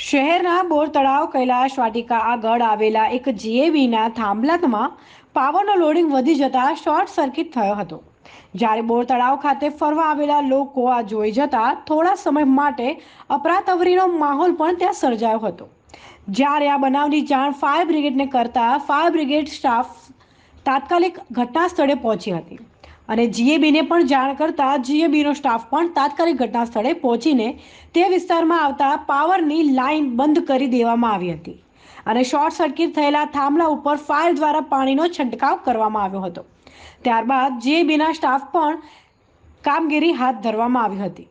શહેરના બોર તળાવ કૈલાશ વાટિકા આગળ આવેલા એક જીએબીના થાંભલામાં પાવરનો લોડિંગ વધી જતા શોર્ટ સર્કિટ થયો હતો। જ્યારે બોર તળાવ ખાતે ફરવા આવેલા લોકો આ જોઈ જતા થોડા સમય માટે અફરાતફરીનો માહોલ પણ ત્યાં સર્જાયો હતો। જ્યારે આ બનાવની જાણ ફાયર બ્રિગેડને કરતા ફાયર બ્રિગેડ સ્ટાફ તાત્કાલિક ઘટના સ્થળે પહોંચી હતી અને જીએબીને પણ જાણ કરતા જીએબીનો સ્ટાફ પણ તાત્કાલિક ઘટના સ્થળે પહોંચીને તે વિસ્તારમાં આવતા પાવરની લાઇન બંધ કરી દેવામાં આવી હતી અને શોર્ટ સર્કિટ થયેલા થાંભલા ઉપર ફાયર દ્વારા પાણીનો છંટકાવ કરવામાં આવ્યો હતો। ત્યારબાદ જીએબીના સ્ટાફ પણ કામગીરી હાથ ધરવામાં આવી હતી।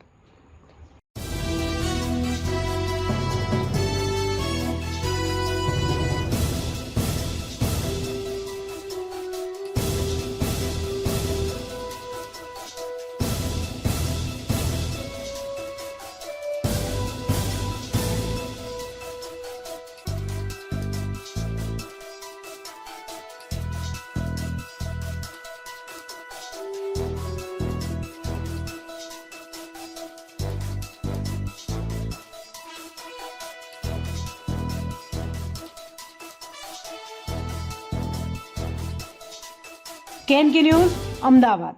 કેનકે ન્યૂઝ, અમદાવાદ।